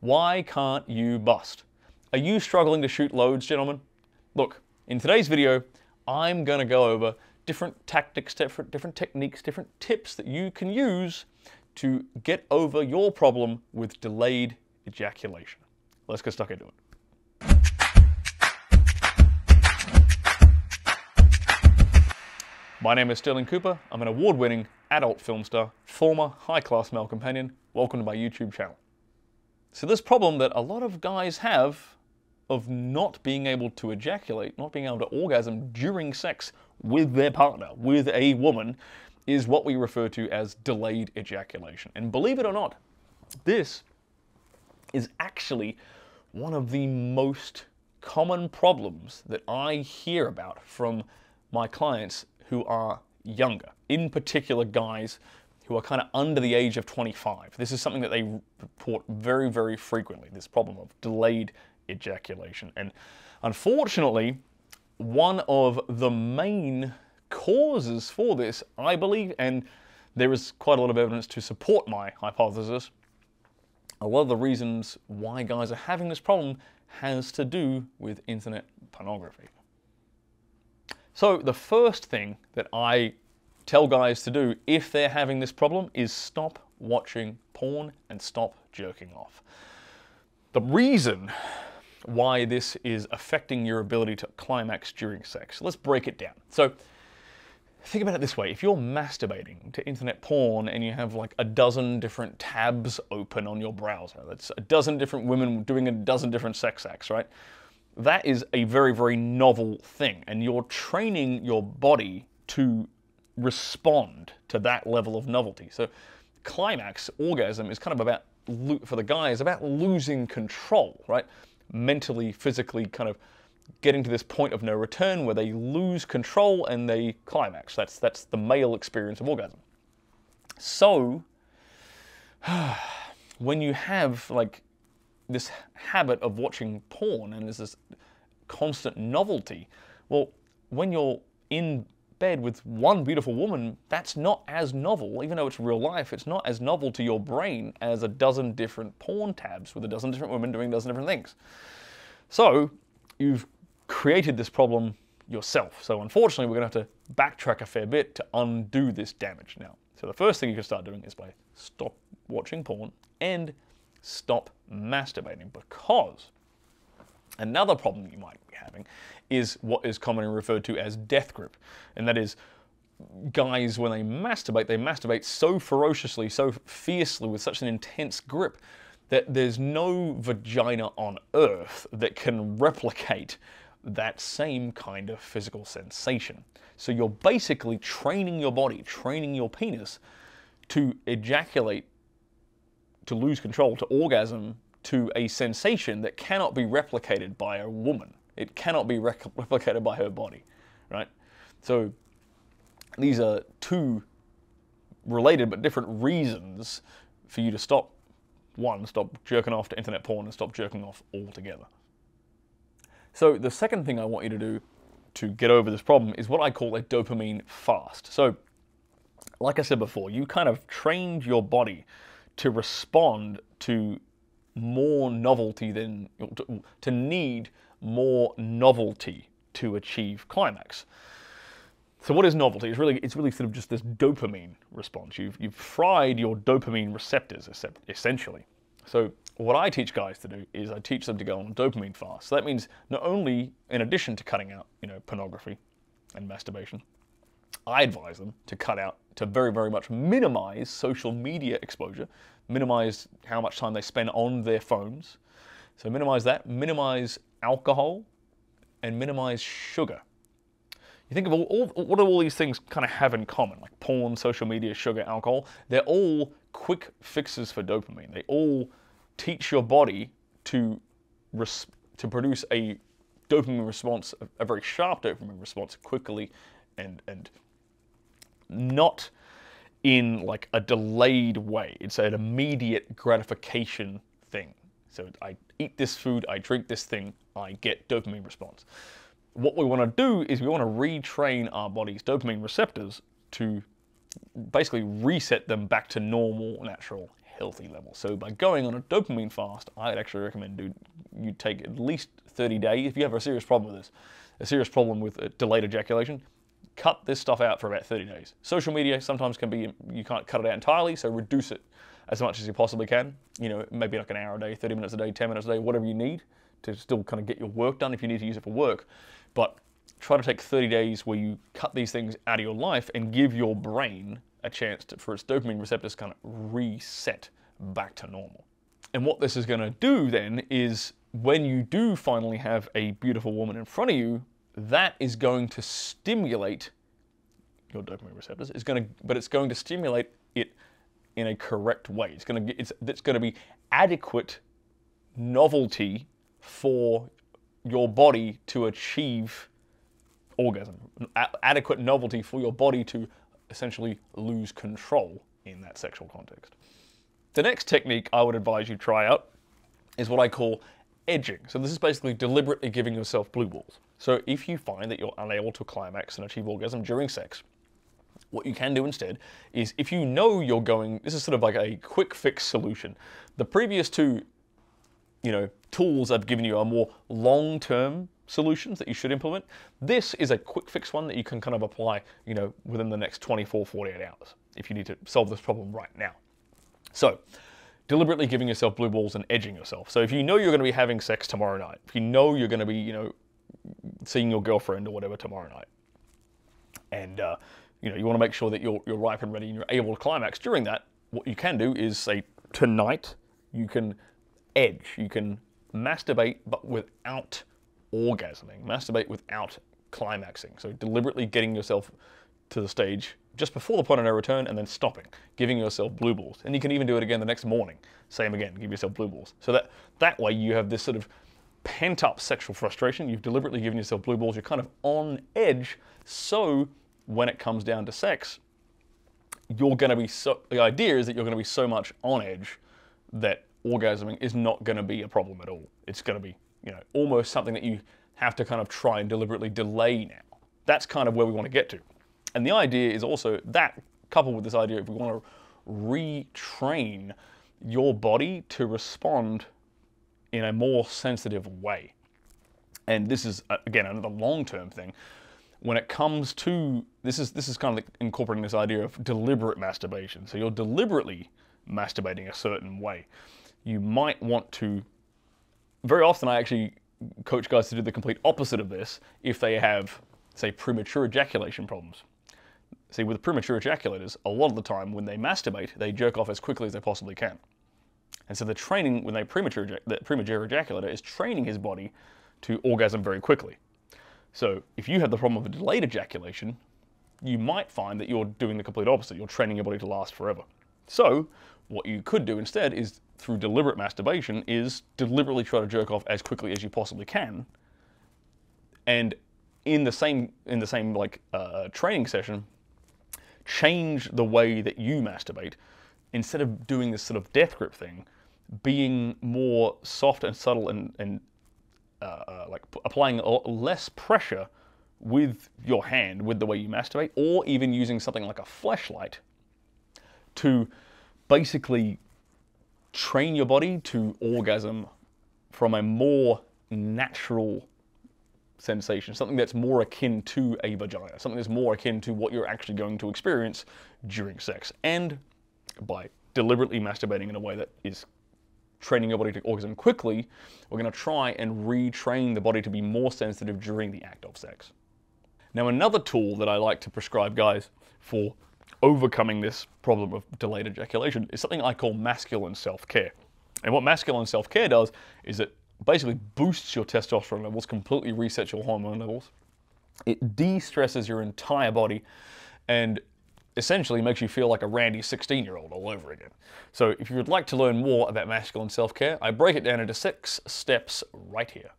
Why can't you bust? Are you struggling to shoot loads, gentlemen? Look, in today's video, I'm going to go over different tactics, different techniques, different tips that you can use to get over your problem with delayed ejaculation. Let's get stuck into it. My name is Stirling Cooper. I'm an award-winning adult film star, former high-class male companion. Welcome to my YouTube channel. So this problem that a lot of guys have of not being able to ejaculate, not being able to orgasm during sex with their partner, with a woman, is what we refer to as delayed ejaculation. And believe it or not, this is actually one of the most common problems that I hear about from my clients who are younger, in particular guys who are kind of under the age of 25. This is something that they report very, very frequently, this problem of delayed ejaculation. And unfortunately, one of the main causes for this, I believe, and there is quite a lot of evidence to support my hypothesis, a lot of the reasons why guys are having this problem has to do with internet pornography. So the first thing that I tell guys to do if they're having this problem is stop watching porn and stop jerking off. The reason why this is affecting your ability to climax during sex, let's break it down. So think about it this way. If you're masturbating to internet porn and you have like a dozen different tabs open on your browser, that's a dozen different women doing a dozen different sex acts, right? That is a very, very novel thing, and you're training your body to respond to that level of novelty. So climax, orgasm, is kind of about, for the guys, about losing control, right? Mentally, physically, kind of getting to this point of no return where they lose control and they climax. That's the male experience of orgasm. So when you have like this habit of watching porn and there's this constant novelty, well, when you're in bed with one beautiful woman, that's not as novel. Even though it's real life, it's not as novel to your brain as a dozen different porn tabs with a dozen different women doing a dozen different things. So you've created this problem yourself. So unfortunately, we're going to have to backtrack a fair bit to undo this damage now. So the first thing you can start doing is by stop watching porn and stop masturbating, because another problem you might be having is what is commonly referred to as death grip. And that is, guys, when they masturbate so ferociously, so fiercely, with such an intense grip, that there's no vagina on earth that can replicate that same kind of physical sensation. So you're basically training your body, training your penis to ejaculate, to lose control, to orgasm, to a sensation that cannot be replicated by a woman. It cannot be replicated by her body, right? So these are two related but different reasons for you to stop. One, stop jerking off to internet porn, and stop jerking off altogether. So the second thing I want you to do to get over this problem is what I call a dopamine fast. So like I said before, you kind of trained your body to respond to more novelty than, to need more novelty to achieve climax. So what is novelty? It's really sort of just this dopamine response. You've fried your dopamine receptors, essentially. So what I teach guys to do is I teach them to go on a dopamine fast. So that means not only, in addition to cutting out, pornography and masturbation, I advise them to cut out, to very, very much minimize social media exposure, minimize how much time they spend on their phones. So minimize that, minimize alcohol, and minimize sugar. You think of what do all these things kind of have in common? Like porn, social media, sugar, alcohol. They're all quick fixes for dopamine. They all teach your body to produce a dopamine response, a very sharp dopamine response, quickly and not in like a delayed way. It's an immediate gratification thing. So I eat this food, I drink this thing, I get dopamine response. What we want to do is we want to retrain our body's dopamine receptors to basically reset them back to normal, natural, healthy level. So by going on a dopamine fast, I'd actually recommend you take at least 30 days. If you have a serious problem with this, a serious problem with delayed ejaculation, cut this stuff out for about 30 days. Social media sometimes can be, you can't cut it out entirely, so reduce it as much as you possibly can. You know, maybe like an hour a day, 30 minutes a day, 10 minutes a day, whatever you need to still kind of get your work done if you need to use it for work. But try to take 30 days where you cut these things out of your life and give your brain a chance for its dopamine receptors to kind of reset back to normal. And what this is going to do then is when you do finally have a beautiful woman in front of you, that is going to stimulate your dopamine receptors. But it's going to stimulate it in a correct way. It's going to be adequate novelty for your body to achieve orgasm. Adequate novelty for your body to essentially lose control in that sexual context. The next technique I would advise you try out is what I call edging. So this is basically deliberately giving yourself blue balls. So if you find that you're unable to climax and achieve orgasm during sex, what you can do instead is, if you know you're going, this is sort of like a quick fix solution. The previous two, tools I've given you are more long-term solutions that you should implement. This is a quick fix one that you can kind of apply, within the next 24, 48 hours if you need to solve this problem right now. So, deliberately giving yourself blue balls and edging yourself. So if you know you're going to be having sex tomorrow night, if you know you're going to be, seeing your girlfriend or whatever tomorrow night, and you want to make sure that you're ripe and ready and you're able to climax during that, what you can do is say, tonight you can edge, you can masturbate but without orgasming, masturbate without climaxing. So deliberately getting yourself to the stage just before the point of no return and then stopping, giving yourself blue balls. And you can even do it again the next morning. Same again, give yourself blue balls. So that way you have this sort of pent up sexual frustration. You've deliberately given yourself blue balls. You're kind of on edge. So when it comes down to sex, the idea is that you're going to be so much on edge that orgasming is not going to be a problem at all. It's going to be, almost something that you have to kind of try and deliberately delay now. That's kind of where we want to get to. And the idea is also that, coupled with this idea, if we want to retrain your body to respond in a more sensitive way. And this is, again, another long-term thing. When it comes to, this is kind of like incorporating this idea of deliberate masturbation. So you're deliberately masturbating a certain way. You might want to, very often I actually coach guys to do the complete opposite of this if they have, say, premature ejaculation problems. See, with premature ejaculators, a lot of the time when they masturbate, they jerk off as quickly as they possibly can. And so the training, when the premature ejaculator is training his body to orgasm very quickly. So if you have the problem of a delayed ejaculation, you might find that you're doing the complete opposite. You're training your body to last forever. So what you could do instead is, through deliberate masturbation, is deliberately try to jerk off as quickly as you possibly can. And in the same training session, change the way that you masturbate. Instead of doing this sort of death grip thing, being more soft and subtle and like applying less pressure with your hand, with the way you masturbate, or even using something like a fleshlight to basically train your body to orgasm from a more natural sensation, something that's more akin to a vagina, something that's more akin to what you're actually going to experience during sex. And by deliberately masturbating in a way that is training your body to orgasm quickly, we're going to try and retrain the body to be more sensitive during the act of sex. Now, another tool that I like to prescribe guys for overcoming this problem of delayed ejaculation is something I call masculine self-care. And what masculine self-care does is it basically boosts your testosterone levels, completely resets your hormone levels. It de-stresses your entire body and essentially makes you feel like a randy 16-year-old all over again. So if you would like to learn more about masculine self-care, I break it down into 6 steps right here.